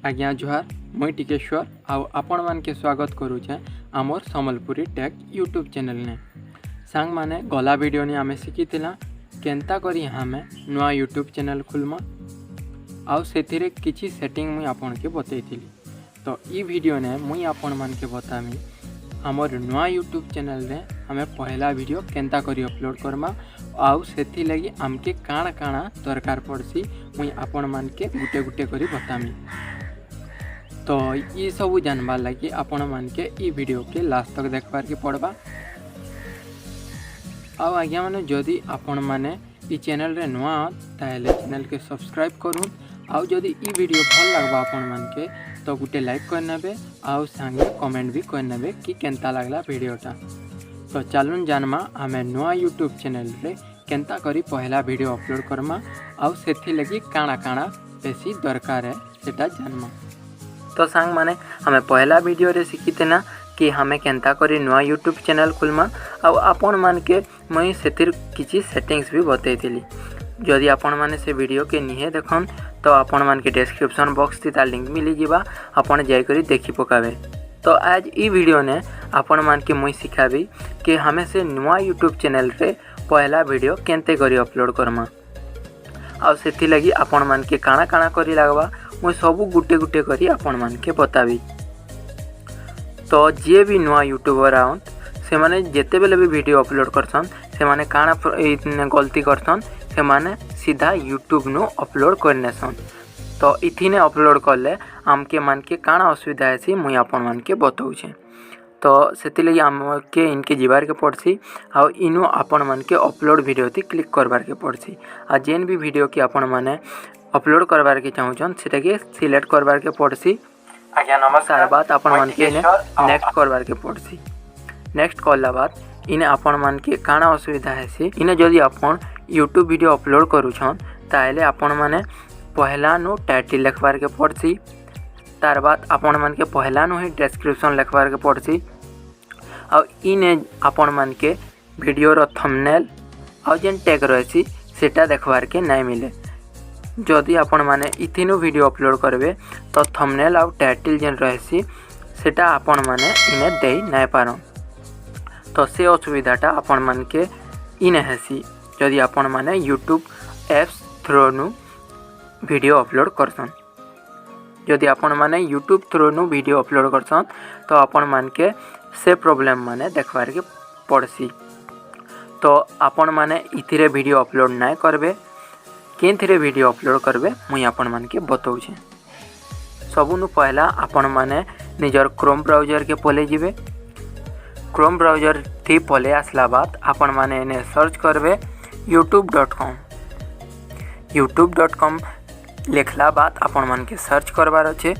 आज्ञा जुहार मुई टिकेश्वर आपण मान के स्वागत करुचे आमर सम्बलपुरी टेक यूट्यूब चैनल ने सांग माने गला वीडियो ने आमे शिखिथिला केंता करी हमें नुआ यूट्यूब चैनल खुलमा आउ सेथिरे किछि सेटिंग मुई आपण के बतैथिली। तो ई वीडियो ने मुई आपण मान के बतामी आमर नुआ यूट्यूब चैनल रे हमें पहला वीडियो केंता करी अपलोड करमा आउ सेथि लगी आमके काଣା काଣା दरकार पड़सी मुई आपण मान के गुटे गुटे करी बतामी। तो ये सब जानबार लगी आपण मान के ई वीडियो के लास्ट तक देखबार के पड़बा। आउ आज्ञा माने जदि आपण माने ई चैनल रे नुआ ताहेले चैनल के सब्सक्राइब करूँ। आउ जदि ई वीडियो भल लगबा आपण मान के तो गुटे लाइक कर नेबे आउ संगे कमेंट भी कर नेबे कि केंता लागला वीडियोटा। तो चलून जानमा आमे नुआ यूट्यूब चैनल रे केंता करी पहला वीडियो अपलोड करमा आउ सेथि लगी काଣା काଣା बेसी दरकार है सेटा जानमा। तो सांग माने हमें पहला वीडियो रे शिखितेना कि हमें केंता करी नुआ यूट्यूब चैनल खुलमा आउ आपण मान के मुई सेतिर किछि सेटिंग्स भी बतैथिली। जदि आपण माने से वीडियो के निहे देखन तो आपण मान के डिस्क्रिप्शन बॉक्स थी तार लिंक मिली जिबा आपण जाय करी देखि पकाबे। तो आज ई वीडियो ने आपण मान के मुई सिखाबी कि हमें से नुआ यूट्यूब चैनल रे पहला वीडियो केंते करी अपलोड करमा आउ सेथि लगी आपण मान के काଣା काଣା करी लागबा मुई सब गुटे गुटे करी आपण मान के बताबी। तो जे भी नुआ यूट्यूबर आउन से माने जेते बेले भी वीडियो अपलोड करसन से माने काଣା गलती करसन से माने सीधा यूट्यूब नु अपलोड करनेसन। तो इथिने अपलोड करले आमके मान के काଣା असुविधा है मुई आपण मान के बताऊछे। तो सेति लगी आमके इनके जीवार के पड़सी आउ इनु आपण मान के अपलोड वीडियो थी क्लिक करबार के पड़सी आ जेन भी वीडियो की आपण माने अपलोड करबार के चाहूछन सेटा के सिलेक्ट करबार के पड़सी। आज्ञा नमस्कार बात आपण मान के नेक्स्ट करबार के पड़सी। नेक्स्ट करला बाद इने आपण मान के काଣା असुविधा है इने जदि आपण यूट्यूब वीडियो अपलोड करूछन ताले आपण माने पहला नु टाइटल लिखबार के पड़सी। तार बाद आपण मान के पहला नु ही डिस्क्रिप्शन लिखबार के पड़सी आ इने आपण मान के वीडियो रो थंबनेल आ जेन टैग रहसी सेटा देखबार के नहीं मिले। जदि आपण माने इथिनु वीडियो अपलोड करबे तो थंबनेल आ टाइटल जेन रहसी सेटा आपण माने इने देई नहीं पारन। तो से असुविधाटा आपण मान के इने हेसी जदि आपण माने यूट्यूब एप्स थ्रू नु वीडियो अपलोड करसन। जदि आपण माने यूट्यूब थ्रू नु वीडियो अपलोड करसन तो आपण मान के से प्रॉब्लम माने देखबार के पड़सी। तो आपण माने इथिरे वीडियो अपलोड नहीं करबे केंथिरे वीडियो अपलोड करबे मुई आपण मान के बताऊछे। सबुनु पहला आपण माने निजर क्रोम ब्राउजर के पले जिबे। क्रोम ब्राउजर थी पले आसला बाद आपण माने ने सर्च करबे youtube.com। youtube.com लिखला बाद आपण मान के सर्च करबार अच्छे।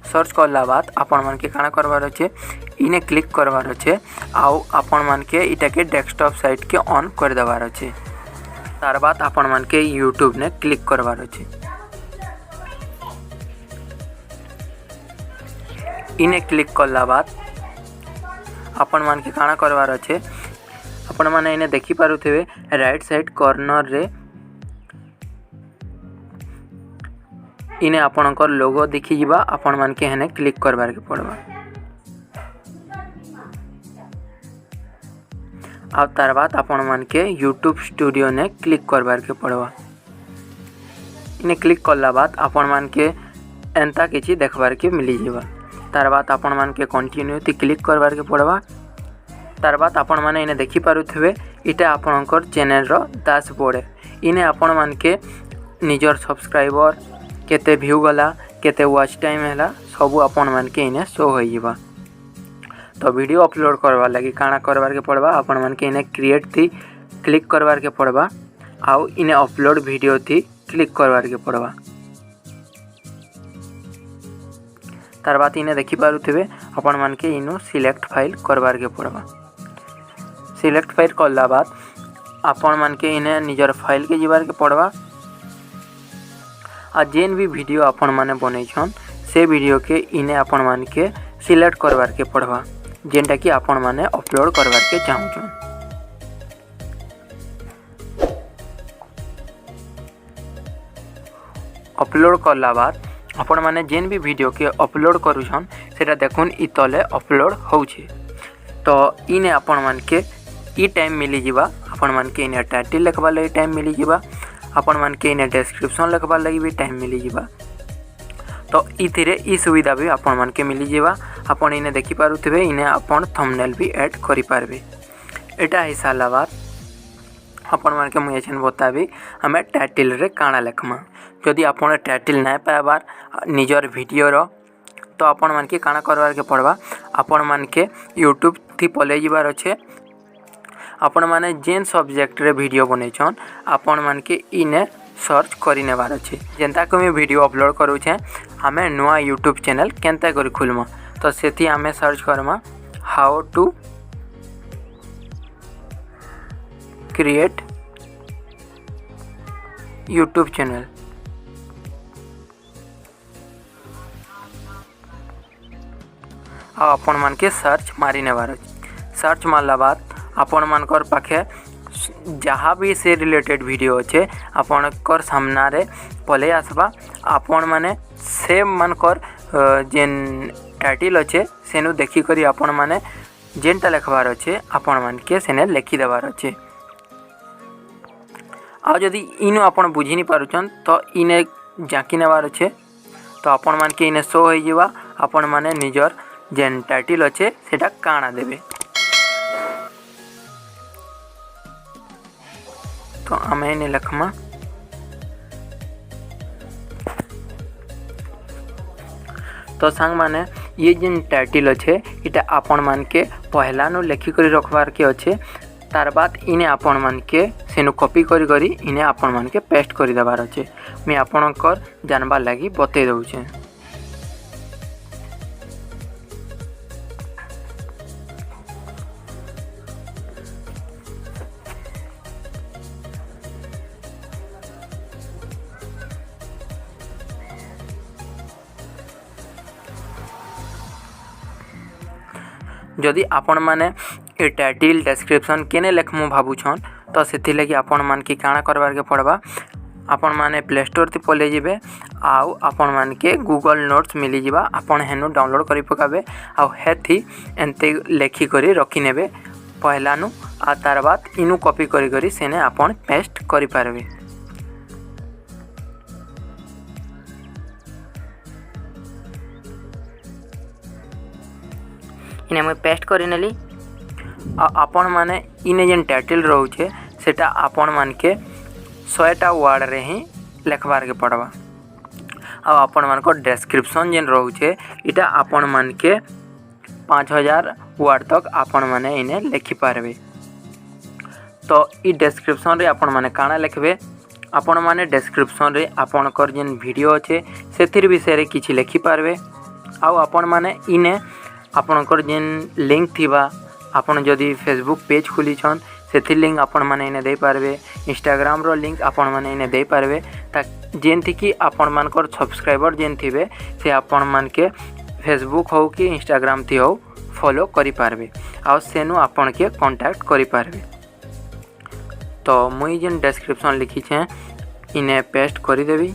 सर्च करला बाद आपण मान के काଣା करबार अच्छे इने क्लिक करबार अच्छे आउ आपण मान के इटा के डेस्कटॉप साइट के ऑन कर देबार अच्छे। तार बाद आपण मान के यूट्यूब ने क्लिक करबार अच्छे। इने क्लिक करला बाद आपण मान के काଣା करबार अच्छे आपण माने इने देखि पारुथिबे राइट साइड कॉर्नर रे इने आपणकर लोगो देखि जिबा आपण मान के हेने क्लिक करबार के पड़बा। आ तार बाद आपण मान के यूट्यूब स्टूडियो ने क्लिक करबार के पड़बा। इने क्लिक करला बाद आपण मान के एंता किछि देखबार के मिली जिबा। तार बाद आपण मान के कंटिन्यू ती क्लिक करबार के पड़बा। तार बाद आपण माने इने देखि पारुथिबे इटा आपणकर चैनल रो डैशबोर्ड इने आपण मान के निजर सब्सक्राइबर केते व्यू गला केते वॉच टाइम हैला सब आपण मान के इने शो होई जिबा। तो वीडियो अपलोड करबा लगी काଣା करबार के पड़बा आपण मान के इने क्रिएट थी क्लिक करबार के पड़बा आउ इने अपलोड वीडियो थी क्लिक करबार के पड़बा। तार बाद इने देखि पारुथिबे आपण मान के इनो सिलेक्ट फाइल करबार के पड़बा। सिलेक्ट फाइल करला बाद आपण मान के इने निजर फाइल के जिबार के पड़बा आ जेन भी वीडियो आपण माने बनैछन से वीडियो के इने आपण मान के सिलेक्ट करबार के पड़बा जेनटा कि आपण माने अपलोड करबार के चाहूछन। अपलोड करला बाद आपण माने जेन भी वीडियो के अपलोड करूछन सेटा देखुन इ तले अपलोड होउछे। तो इने आपण मान के इ टाइम मिली जिबा। आपण मान के इने टाइटल लिखबा लगी टाइम मिली जिबा। आपण मान के इने डिस्क्रिप्शन लिखबा लगी भी टाइम मिली जिबा। तो इथिरे इ सुविधा भी आपण मान के मिली जिबा। आपण इने देखि पारुथिबे इने आपण थंबनेल भी ऐड करि पारबे। एटा ही साला बाद आपण मान के मुझे बताबी हमें टाइटल रे काना लिखमा। जदि आपण टाइटल ना पाबार निजर वीडियो रो तो आपण मान के काना करवार के पड़बा। आपण मान के यूट्यूब थी पले जिबार अच्छे। आपण माने जेन सब्जेक्ट रे वीडियो बनेछन आपण मान के इने सर्च करि नेबार अच्छे। जेंता को मैं वीडियो अपलोड करू छे हमें नुआ यूट्यूब चैनल केनता करी खुलमा। तो सेथि हमें सर्च करमा how to create YouTube channel. आपण मान के सर्च मारी नेबार अच्छे। सर्च मारला बाद आपण मानकर पाखे जहाँ भी से रिलेटेड वीडियो अच्छे आपणकर सामना रे पले आसबा। आपण माने से मानकर जेन टाइटल अच्छे सेनु देखी करी आपण माने जेनटा लिखबार अच्छे आपण मान के सेने लिखि देबार अच्छे। आ जदि इनु आपण बुझी नहीं पारुछन तो इने जाकी नेबार अच्छे। तो आपण मान के इने शो हो जिबा। आपण माने निजर जेन टाइटल अच्छे सेटा काना देबे। तो आमे इने लखमा। तो सांग माने ये जिन टाइटल अच्छे इटा आपण मान के पहला नु लिखि करी रखबार के अच्छे। तार बाद इने आपण मान के सेनु कॉपी करी करी इने आपण मान के पेस्ट करी देबार अच्छे। मैं आपणकर जानबार लागि बतै दउछे। जदि आपण माने ए टाइटल डिस्क्रिप्शन केने लिखमु भाबुछन तो सेथि लगी आपण मान के काना करबार के पड़बा। आपण माने प्ले स्टोर ती पले जिबे आउ आपण मान के गूगल नोट्स मिली जिबा। आपण हेनु डाउनलोड करि पकाबे आउ हेथि एंते लेखि करी रखि नेबे पहला नु। आ तार बाद इनु कॉपी करी करी सेने आपण पेस्ट करि पारबे। इने मैं पेस्ट करि नेली। आपण माने इने जेन टाइटल रहउछे सेटा आपण मान के 100टा वर्ड रे ही लिखबार के पड़बा। आ आपण मान को डिस्क्रिप्शन जेन रहउछे इटा आपण मान के 5000 वर्ड तक आपण माने इने लिखि पारबे। तो इ डिस्क्रिप्शन रे आपण माने काना लिखबे। आपण माने डिस्क्रिप्शन रे आपणकर जेन वीडियो अच्छे सेथिर विषय रे किछि लिखि पारबे। आ आपण माने इने आपणकर जेन लिंक थिबा आपण जदि फेसबुक पेज खुली छन सेथि लिंक आपण माने इने दे पारबे। इंस्टाग्राम रो लिंक आपण माने इने दे पारबे ता जेन थी कि आपण मानकर सब्सक्राइबर जेन थिबे से आपण मान के फेसबुक हो कि इंस्टाग्राम थी हो फॉलो करि पारबे आ सेनु आपण के कांटेक्ट करि पारबे। तो मुई जेन डिस्क्रिप्शन लिखी छे इने पेस्ट करि देबी।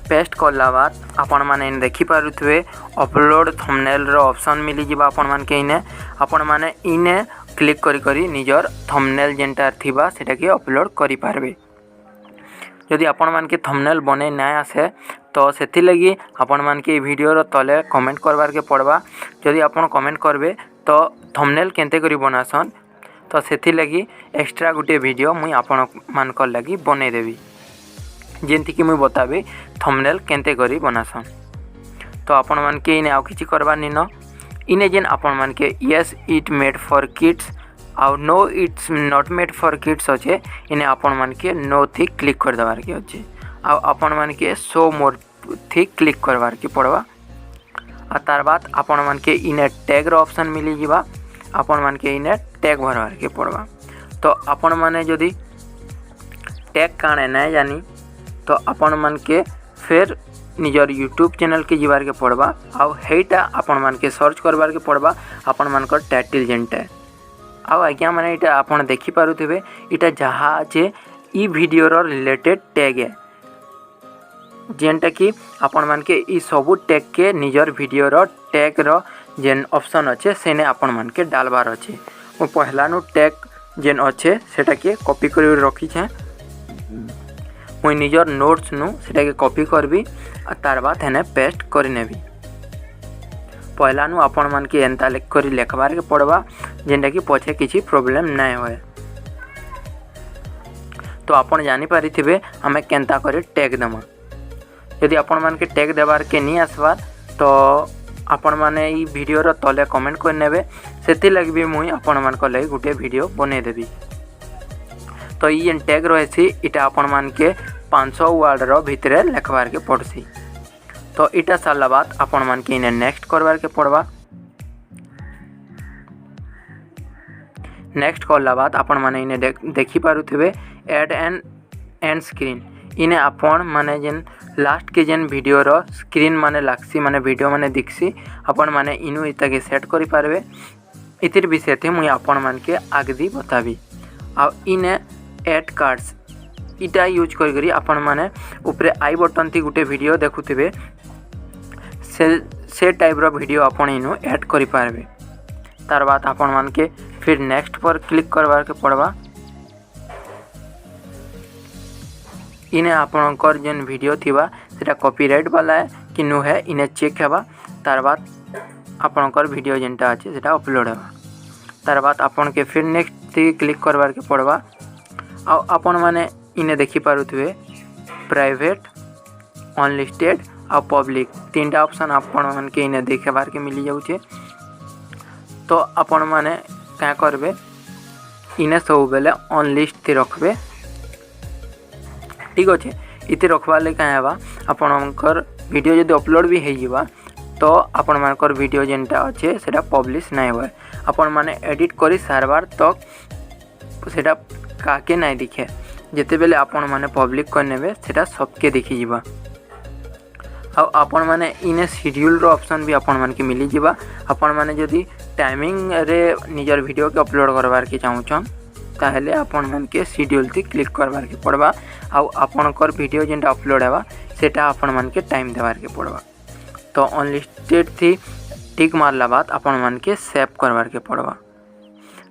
पेस्ट करला बाद आपण माने इन देखि पारुथबे अपलोड थंबनेल रो ऑप्शन मिली जिबा। आपण मान के इने आपण माने इने क्लिक करी करी निजर थंबनेल जेंटा थिबा सेटा के अपलोड करि पारबे। यदि आपण मान के थंबनेल बने ना आसे तो सेथि लगी आपण मान के वीडियो रो तले कमेंट करबार के पड़बा। यदि आपण कमेंट करबे तो थंबनेल केनते करी बनासन तो सेथि लगी एक्स्ट्रा गुटे वीडियो मुई आपण मान कर लगी बने देबी जेंति कि मुई बताबी थंबनेल केनते करी बनासन। तो आपण मान के इने आउ किछि करबार निनो। इने जेन आपण मान के yes it made for kids आउ no it's not made for kids अच्छे इने आपण मान के नो थी क्लिक कर देबार के अच्छे। आउ आपण मान के शो मोर थी क्लिक करबार के पड़वा। आ तार बाद आपण मान के इने टैग रो ऑप्शन मिली जिबा। आपण मान के इने टैग भरबार के पड़वा। तो आपण माने जदि टैग काणे ना जानी तो आपण मान के फिर निजर यूट्यूब चैनल के जीवार के पड़वा आउ हेटा आपण मान के सर्च करबार के पड़वा आपण मान को टाइटल जेनटा आउ आज्ञा माने इटा आपण देखि पारुथिबे इटा जहा जे ई वीडियो रो रिलेटेड टैग है जेनटा कि आपण मान के ई सबु टैग के निजर वीडियो रो टैग रो जेन ऑप्शन अच्छे सेने आपण मान के डालबार अच्छे मो पहला नु टैग जेन अच्छे सेटा के कॉपी कर रखी छे मुई निजर नोट्स नु सेटा के कॉपी करबी आ तार बाद हेने पेस्ट करि नेबी पहला नु आपण मान के एंता लिख करी लेखबार के पड़वा जेनटा कि पछे किछि प्रॉब्लम नै होय तो आपण जानि पारिथिबे हमें केनता करे टैग दमा यदि आपण मान के टैग देबार के नहीं आसबार तो आपण माने ई वीडियो रो तले कमेंट कर नेबे सेति लग भी मुई आपण मान को लई गुटे वीडियो बने देबी तो ई एन टैग रहसी इटा आपण मान के 500 वर्ड रो भितरे लिखबार के पड़सी तो इटा साला बाद आपण मान के इने नेक्स्ट करबार के पड़वा नेक्स्ट करला बाद आपण माने इने देखि पारुथिबे ऐड एन एंड स्क्रीन इने आपण माने जेन लास्ट के जेन वीडियो रो स्क्रीन माने लागसी माने वीडियो माने दिखसी आपण माने इनु इता के सेट करि पारबे इतिर विषय थे मुई आपण मान के आगदी बताबी आ इने ऐड कार्ड्स इटा यूज करी आपण माने ऊपर आई बटन थी गुटे वीडियो देखुथिबे से टाइप रो वीडियो आपण इनु ऐड करि पारबे तार बाद आपण मान के फिर नेक्स्ट पर क्लिक करबार के पड़वा इने आपनकर जेन वीडियो थिबा सेटा कॉपीराइट वाला है कि नु है इने चेक हेबा तार बाद आपनकर वीडियो जेनटा अछि सेटा अपलोड हेबा तार बाद आपन के फिर नेक्स्ट थी क्लिक करबार के पड़वा आ आपन माने इने देखि पारुथिबे प्राइवेट अनलिस्टेड आ पब्लिक तीनटा ऑप्शन आपन मान के इने देखेबार के मिली जाउछे तो आपन माने क्या करबे इने सब बेले अनलिस्ट थी रखबे ठीक अच्छे इति रखवा ले क्या हेबा आपनकर वीडियो जदि अपलोड भी हेजिबा तो आपण मानकर वीडियो जेनटा अच्छे सेटा पब्लिश नहीं होए आपण माने एडिट करी सारबार तक सेटा काके नहीं दिखे जेते बेले आपण माने पब्लिक कर नेबे सेटा सबके देखि जिबा आ आपण माने इने शेड्यूल रो ऑप्शन भी आपण मान के मिली जिबा आपण माने जदि टाइमिंग रे निजर वीडियो के अपलोड करबार के चाहूछन ताहले आपण मान के शेड्यूल थी क्लिक करबार के पड़वा आ आपनकर वीडियो जेनटा अपलोड हेबा सेटा आपण मान के टाइम देबार के पड़वा तो अनलिस्टेड थी टिक मारला बाद आपण मान के सेव करबार के पड़वा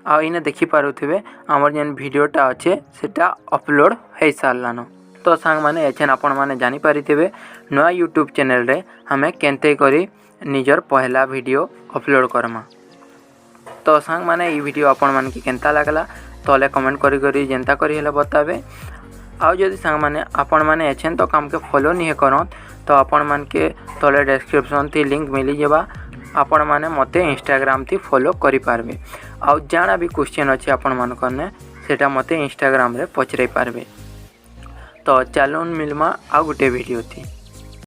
आ इने देखि पारुथिबे हमर जेन वीडियोटा अच्छे सेटा अपलोड हे सारलानो तो सांग माने एछन आपण माने जानि पारिथिबे नया यूट्यूब चैनल रे हमें केनते करी निजर पहला वीडियो अपलोड करमा तो सांग माने ई वीडियो आपण मान के केनता लागला तले कमेंट करी जेनता करी हेले बताबे आ जदि सांग माने आपण माने एछन तो काम के फॉलो नहीं करन तो आपण मान के तले डिस्क्रिप्शन थी लिंक मिली जेबा आपण माने मते इंस्टाग्राम थी फॉलो करि पारबे आ जाना भी क्वेश्चन अछि आपण मान करने सेटा मते इंस्टाग्राम रे पचरै पारबे तो चलून मिलमा आ गुटे वीडियो थी।